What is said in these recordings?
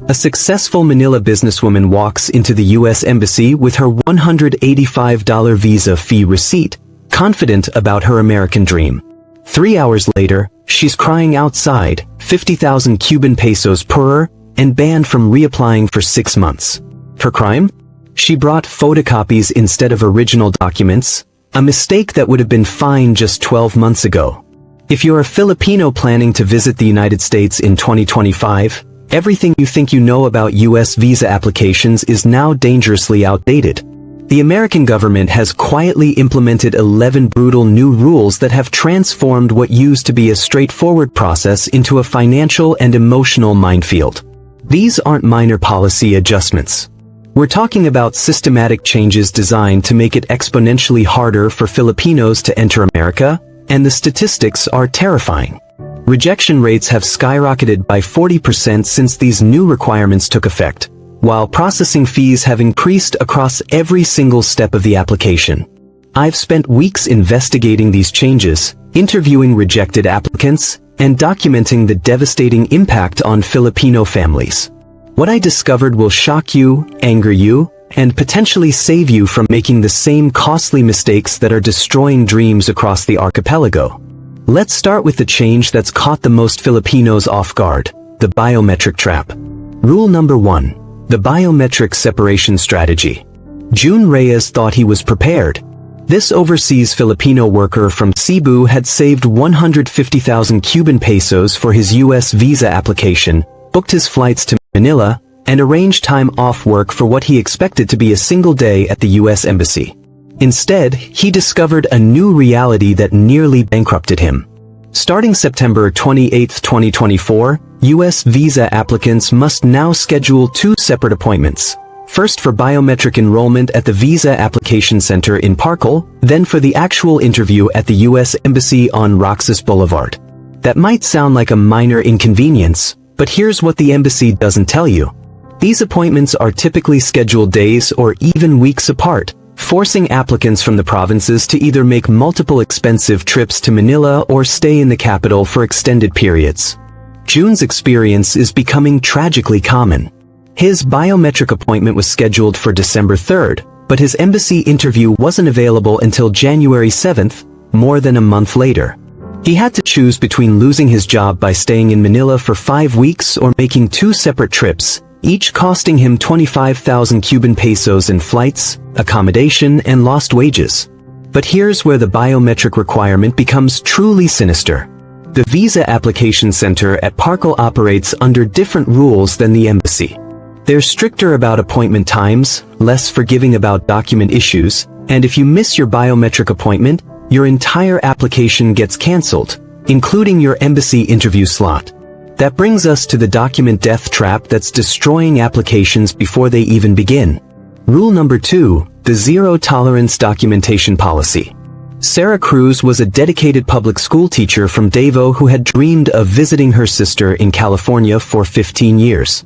A successful Manila businesswoman walks into the U.S. Embassy with her $185 visa fee receipt, confident about her American dream. 3 hours later, she's crying outside, 50,000 Cuban pesos per her, and banned from reapplying for 6 months. Her crime? She brought photocopies instead of original documents, a mistake that would have been fine just 12 months ago. If you're a Filipino planning to visit the United States in 2025, everything you think you know about U.S. visa applications is now dangerously outdated. The American government has quietly implemented 11 brutal new rules that have transformed what used to be a straightforward process into a financial and emotional minefield. These aren't minor policy adjustments. We're talking about systematic changes designed to make it exponentially harder for Filipinos to enter America, and the statistics are terrifying. Rejection rates have skyrocketed by 40% since these new requirements took effect, while processing fees have increased across every single step of the application. I've spent weeks investigating these changes, interviewing rejected applicants, and documenting the devastating impact on Filipino families. What I discovered will shock you, anger you, and potentially save you from making the same costly mistakes that are destroying dreams across the archipelago. Let's start with the change that's caught the most Filipinos off guard, the biometric trap. Rule number 1. The biometric separation strategy. June Reyes thought he was prepared. This overseas Filipino worker from Cebu had saved 150,000 Cuban pesos for his U.S. visa application, booked his flights to Manila, and arranged time off work for what he expected to be a single day at the U.S. Embassy. Instead, he discovered a new reality that nearly bankrupted him. Starting September 28, 2024, U.S. visa applicants must now schedule 2 separate appointments. First for biometric enrollment at the Visa Application Center in Parkal, then for the actual interview at the U.S. Embassy on Roxas Boulevard. That might sound like a minor inconvenience, but here's what the embassy doesn't tell you. These appointments are typically scheduled days or even weeks apart, forcing applicants from the provinces to either make multiple expensive trips to Manila or stay in the capital for extended periods. June's experience is becoming tragically common. His biometric appointment was scheduled for December 3rd, but his embassy interview wasn't available until January 7th, more than a month later. He had to choose between losing his job by staying in Manila for 5 weeks or making 2 separate trips, each costing him 25,000 Cuban pesos in flights, accommodation, and lost wages. But here's where the biometric requirement becomes truly sinister. The Visa Application Center at Parkal operates under different rules than the embassy. They're stricter about appointment times, less forgiving about document issues, and if you miss your biometric appointment, your entire application gets cancelled, including your embassy interview slot. That brings us to the document death trap that's destroying applications before they even begin. Rule number 2, the zero-tolerance documentation policy. Sarah Cruz was a dedicated public school teacher from Davao who had dreamed of visiting her sister in California for 15 years.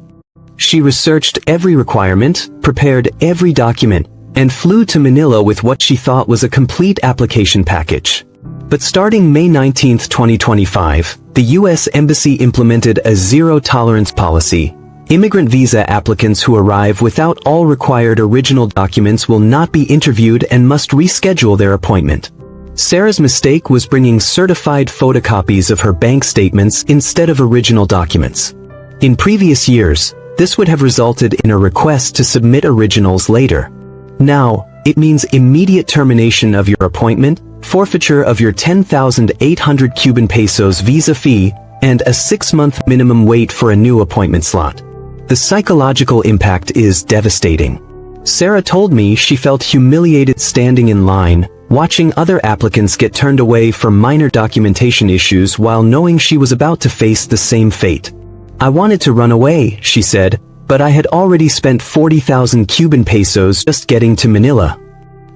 She researched every requirement, prepared every document, and flew to Manila with what she thought was a complete application package. But starting May 19, 2025, the U.S. Embassy implemented a zero-tolerance policy. Immigrant visa applicants who arrive without all required original documents will not be interviewed and must reschedule their appointment. Sarah's mistake was bringing certified photocopies of her bank statements instead of original documents. In previous years, this would have resulted in a request to submit originals later. Now, it means immediate termination of your appointment, forfeiture of your 10,800 Cuban pesos visa fee, and a 6-month minimum wait for a new appointment slot. The psychological impact is devastating. Sarah told me she felt humiliated standing in line, watching other applicants get turned away for minor documentation issues while knowing she was about to face the same fate. I wanted to run away, she said, but I had already spent 40,000 Cuban pesos just getting to Manila.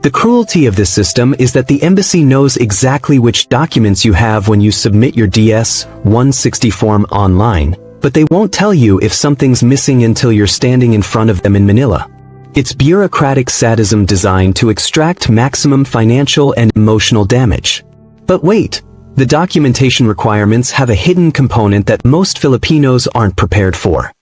The cruelty of this system is that the embassy knows exactly which documents you have when you submit your DS-160 form online, but they won't tell you if something's missing until you're standing in front of them in Manila. It's bureaucratic sadism designed to extract maximum financial and emotional damage. But wait, the documentation requirements have a hidden component that most Filipinos aren't prepared for.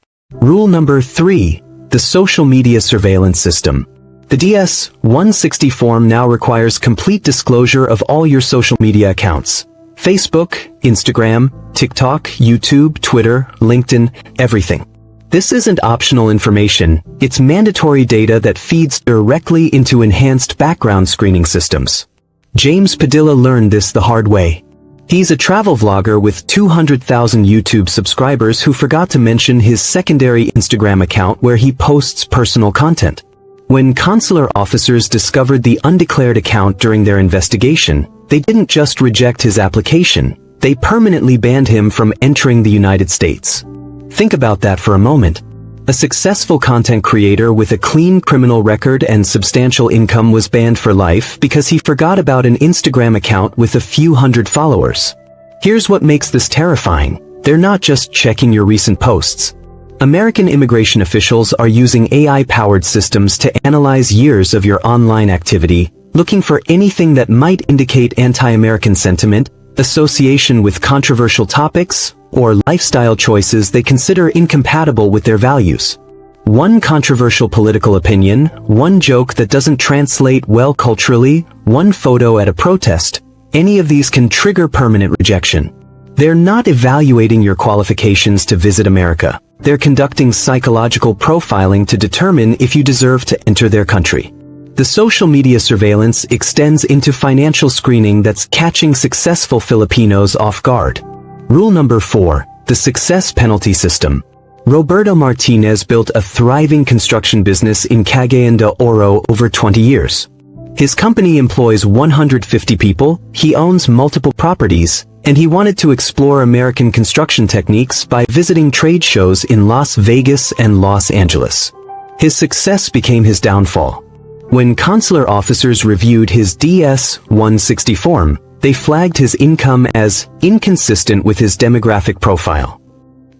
Rule number 3. The social media surveillance system. The DS-160 form now requires complete disclosure of all your social media accounts. Facebook, Instagram, TikTok, YouTube, Twitter, LinkedIn, everything. This isn't optional information, it's mandatory data that feeds directly into enhanced background screening systems. James Padilla learned this the hard way. He's a travel vlogger with 200,000 YouTube subscribers who forgot to mention his secondary Instagram account where he posts personal content. When consular officers discovered the undeclared account during their investigation, they didn't just reject his application, they permanently banned him from entering the United States. Think about that for a moment. A successful content creator with a clean criminal record and substantial income was banned for life because he forgot about an Instagram account with a few hundred followers. Here's what makes this terrifying. They're not just checking your recent posts. American immigration officials are using AI-powered systems to analyze years of your online activity, looking for anything that might indicate anti-American sentiment, association with controversial topics, or lifestyle choices they consider incompatible with their values. One controversial political opinion, one joke that doesn't translate well culturally, one photo at a protest, any of these can trigger permanent rejection. They're not evaluating your qualifications to visit America. They're conducting psychological profiling to determine if you deserve to enter their country. The social media surveillance extends into financial screening that's catching successful Filipinos off guard. Rule number 4. The success penalty system. Roberto Martinez built a thriving construction business in Cagayan de Oro over 20 years. His company employs 150 people, he owns multiple properties, and he wanted to explore American construction techniques by visiting trade shows in Las Vegas and Los Angeles. His success became his downfall. When consular officers reviewed his DS-160 form, they flagged his income as inconsistent with his demographic profile.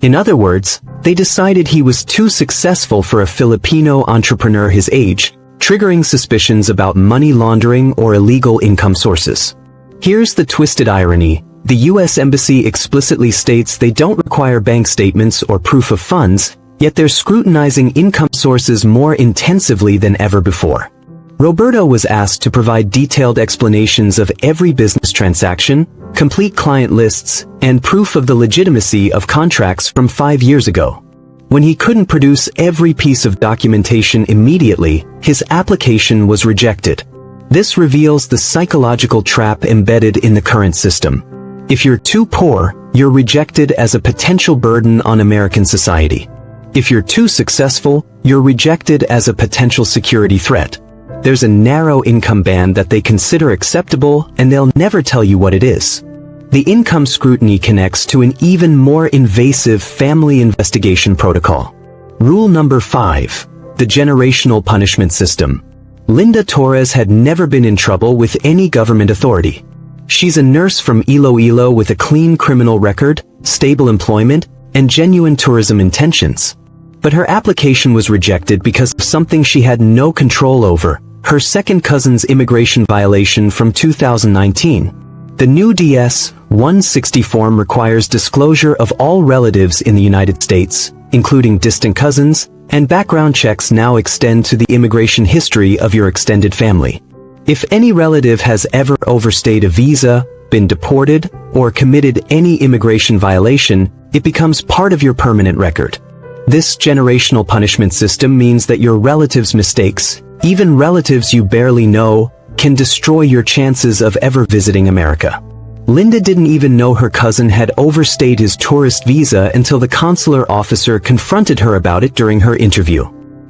In other words, they decided he was too successful for a Filipino entrepreneur his age, triggering suspicions about money laundering or illegal income sources. Here's the twisted irony. The U.S. Embassy explicitly states they don't require bank statements or proof of funds, yet they're scrutinizing income sources more intensively than ever before. Roberto was asked to provide detailed explanations of every business transaction, complete client lists, and proof of the legitimacy of contracts from 5 years ago. When he couldn't produce every piece of documentation immediately, his application was rejected. This reveals the psychological trap embedded in the current system. If you're too poor, you're rejected as a potential burden on American society. If you're too successful, you're rejected as a potential security threat. There's a narrow income band that they consider acceptable, and they'll never tell you what it is. The income scrutiny connects to an even more invasive family investigation protocol. Rule number 5. The generational punishment system. Linda Torres had never been in trouble with any government authority. She's a nurse from Iloilo with a clean criminal record, stable employment, and genuine tourism intentions. But her application was rejected because of something she had no control over, her second cousin's immigration violation from 2019. The new DS-160 form requires disclosure of all relatives in the United States, including distant cousins, and background checks now extend to the immigration history of your extended family. If any relative has ever overstayed a visa, been deported, or committed any immigration violation, it becomes part of your permanent record. This generational punishment system means that your relatives' mistakes, even relatives you barely know, can destroy your chances of ever visiting America. Linda didn't even know her cousin had overstayed his tourist visa until the consular officer confronted her about it during her interview.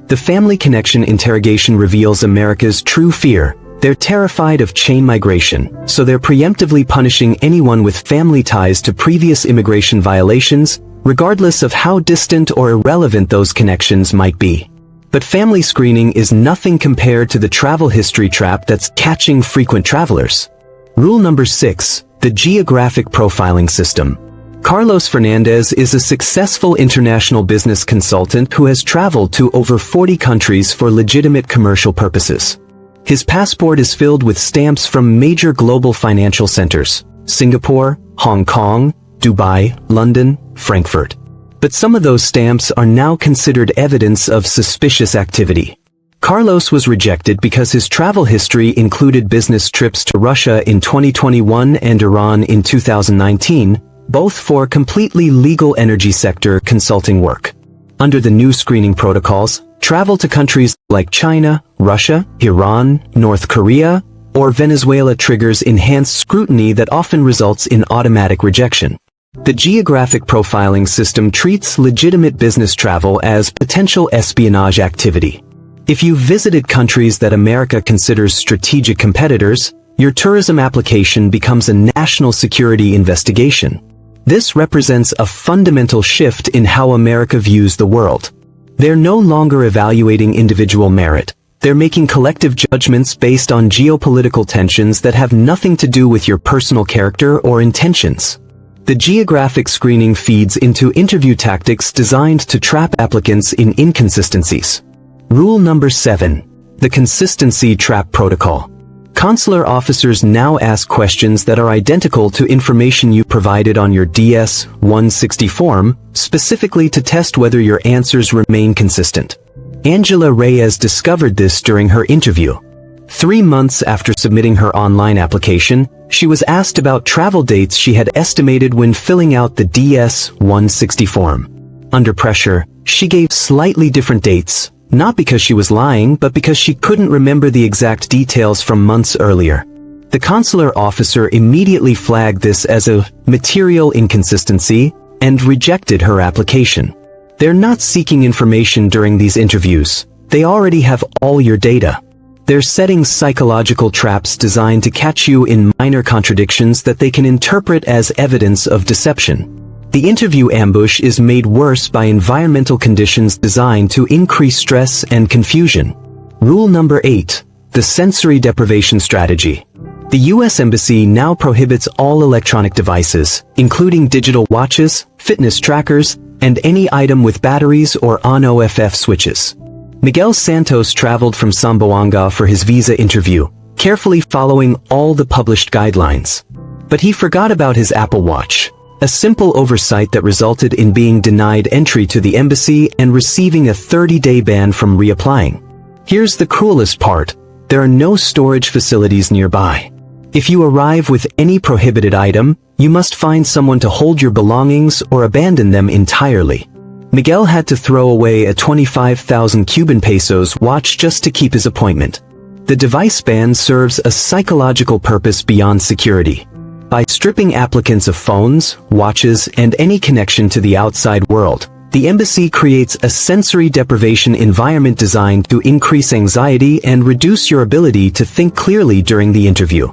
The family connection interrogation reveals America's true fear. They're terrified of chain migration, so they're preemptively punishing anyone with family ties to previous immigration violations, regardless of how distant or irrelevant those connections might be. But family screening is nothing compared to the travel history trap that's catching frequent travelers. Rule number 6. The Geographic profiling system. Carlos Fernandez is a successful international business consultant who has traveled to over 40 countries for legitimate commercial purposes. His passport is filled with stamps from major global financial centers: Singapore, Hong Kong, Dubai, London, Frankfurt. But some of those stamps are now considered evidence of suspicious activity. Carlos was rejected because his travel history included business trips to Russia in 2021 and Iran in 2019, both for completely legal energy sector consulting work. Under the new screening protocols, travel to countries like China, Russia, Iran, North Korea, or Venezuela triggers enhanced scrutiny that often results in automatic rejection. The Geographic profiling system treats legitimate business travel as potential espionage activity. If you visited countries that America considers strategic competitors, your tourism application becomes a national security investigation. This represents a fundamental shift in how America views the world. They're no longer evaluating individual merit. They're making collective judgments based on geopolitical tensions that have nothing to do with your personal character or intentions. The Geographic screening feeds into interview tactics designed to trap applicants in inconsistencies. Rule number 7. The Consistency Trap Protocol. Consular officers now ask questions that are identical to information you provided on your DS-160 form, specifically to test whether your answers remain consistent. Angela Reyes discovered this during her interview. 3 months after submitting her online application, she was asked about travel dates she had estimated when filling out the DS-160 form. Under pressure, she gave slightly different dates, not because she was lying, but because she couldn't remember the exact details from months earlier. The consular officer immediately flagged this as a material inconsistency and rejected her application. They're not seeking information during these interviews. They already have all your data. They're setting psychological traps designed to catch you in minor contradictions that they can interpret as evidence of deception. The interview ambush is made worse by environmental conditions designed to increase stress and confusion. Rule number 8. The Sensory Deprivation Strategy. The U.S. Embassy now prohibits all electronic devices, including digital watches, fitness trackers, and any item with batteries or on-off switches. Miguel Santos traveled from Zamboanga for his visa interview, carefully following all the published guidelines. But he forgot about his Apple Watch. A simple oversight that resulted in being denied entry to the embassy and receiving a 30-day ban from reapplying. Here's the cruelest part. There are no storage facilities nearby. If you arrive with any prohibited item, you must find someone to hold your belongings or abandon them entirely. Miguel had to throw away a 25,000 Cuban pesos watch just to keep his appointment. The device ban serves a psychological purpose beyond security. By stripping applicants of phones, watches, and any connection to the outside world, the embassy creates a sensory deprivation environment designed to increase anxiety and reduce your ability to think clearly during the interview.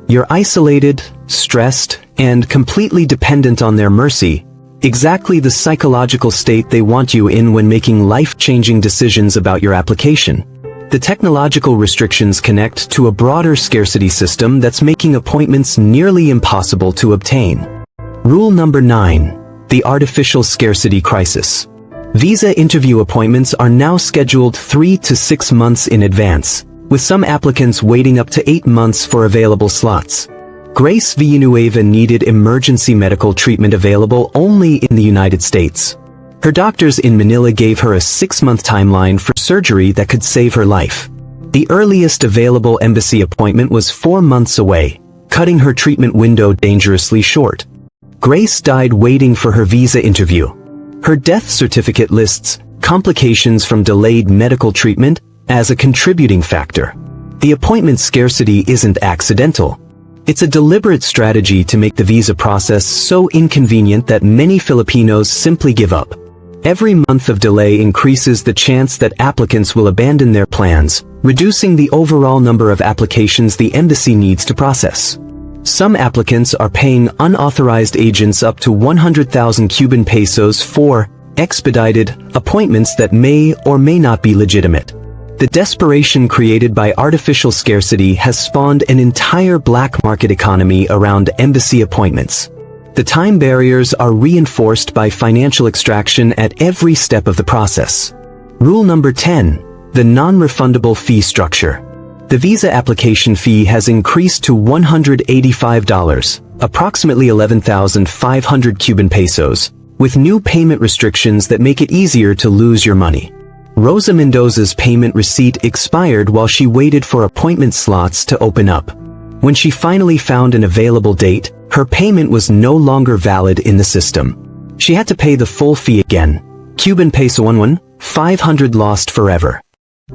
You're isolated, stressed, and completely dependent on their mercy, exactly the psychological state they want you in when making life-changing decisions about your application. The technological restrictions connect to a broader scarcity system that's making appointments nearly impossible to obtain. Rule number 9. The Artificial Scarcity Crisis. Visa interview appointments are now scheduled 3 to 6 months in advance, with some applicants waiting up to 8 months for available slots. Grace Villanueva needed emergency medical treatment available only in the United States. Her doctors in Manila gave her a 6-month timeline for surgery that could save her life. The earliest available embassy appointment was 4 months away, cutting her treatment window dangerously short. Grace died waiting for her visa interview. Her death certificate lists complications from delayed medical treatment as a contributing factor. The appointment scarcity isn't accidental. It's a deliberate strategy to make the visa process so inconvenient that many Filipinos simply give up. Every month of delay increases the chance that applicants will abandon their plans, reducing the overall number of applications the embassy needs to process. Some applicants are paying unauthorized agents up to 100,000 Cuban pesos for expedited appointments that may or may not be legitimate. The desperation created by artificial scarcity has spawned an entire black market economy around embassy appointments. The time barriers are reinforced by financial extraction at every step of the process. Rule number 10. The non-refundable fee structure. The visa application fee has increased to $185, approximately 11,500 Cuban pesos, with new payment restrictions that make it easier to lose your money. Rosa Mendoza's payment receipt expired while she waited for appointment slots to open up. When she finally found an available date, her payment was no longer valid in the system. She had to pay the full fee again. Cuban peso 500 lost forever.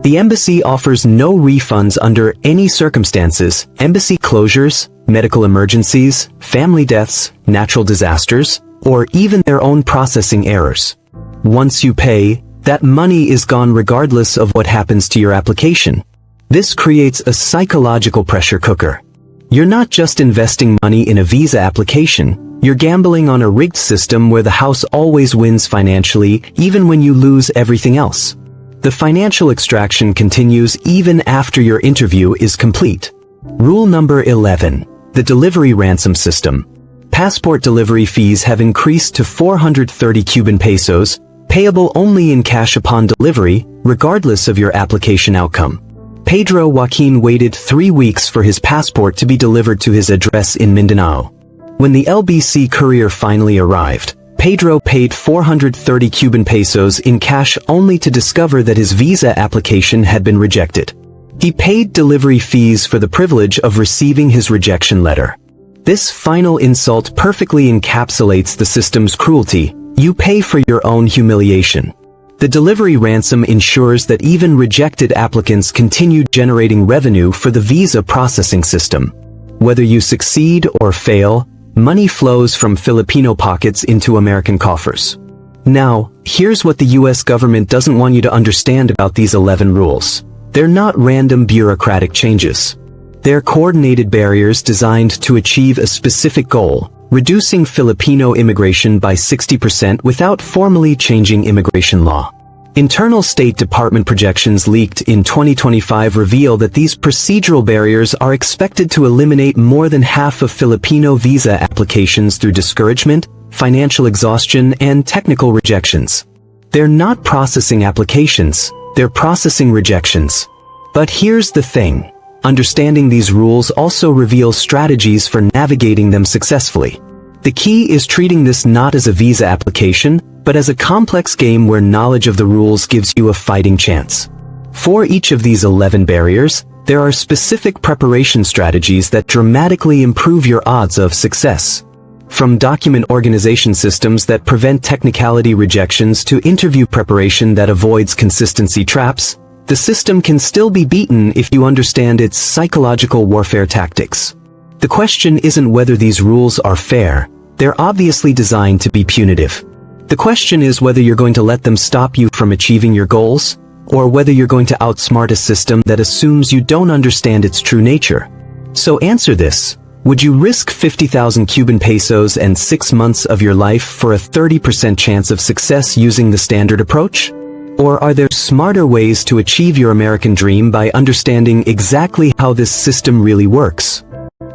The embassy offers no refunds under any circumstances: embassy closures, medical emergencies, family deaths, natural disasters, or even their own processing errors. Once you pay, that money is gone regardless of what happens to your application. This creates a psychological pressure cooker. You're not just investing money in a visa application, you're gambling on a rigged system where the house always wins financially, even when you lose everything else. The financial extraction continues even after your interview is complete. Rule number 11. The delivery ransom system. Passport delivery fees have increased to 430 Cuban pesos, payable only in cash upon delivery, regardless of your application outcome. Pedro Joaquin waited 3 weeks for his passport to be delivered to his address in Mindanao. When the LBC courier finally arrived, Pedro paid 430 Cuban pesos in cash only to discover that his visa application had been rejected. He paid delivery fees for the privilege of receiving his rejection letter. This final insult perfectly encapsulates the system's cruelty. You pay for your own humiliation. The delivery ransom ensures that even rejected applicants continue generating revenue for the visa processing system. Whether you succeed or fail, money flows from Filipino pockets into American coffers. Now, here's what the US government doesn't want you to understand about these 11 rules. They're not random bureaucratic changes. They're coordinated barriers designed to achieve a specific goal: reducing Filipino immigration by 60% without formally changing immigration law. Internal State Department projections leaked in 2025 reveal that these procedural barriers are expected to eliminate more than half of Filipino visa applications through discouragement, financial exhaustion, and technical rejections. They're not processing applications, they're processing rejections. But here's the thing. Understanding these rules also reveals strategies for navigating them successfully. The key is treating this not as a visa application, but as a complex game where knowledge of the rules gives you a fighting chance. For each of these 11 barriers, there are specific preparation strategies that dramatically improve your odds of success. From document organization systems that prevent technicality rejections to interview preparation that avoids consistency traps, the system can still be beaten if you understand its psychological warfare tactics. The question isn't whether these rules are fair. They're obviously designed to be punitive. The question is whether you're going to let them stop you from achieving your goals, or whether you're going to outsmart a system that assumes you don't understand its true nature. So answer this. Would you risk 50,000 Cuban pesos and 6 months of your life for a 30% chance of success using the standard approach? Or are there smarter ways to achieve your American dream by understanding exactly how this system really works?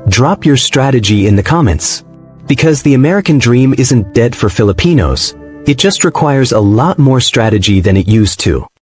Drop your strategy in the comments. Because the American dream isn't dead for Filipinos, it just requires a lot more strategy than it used to.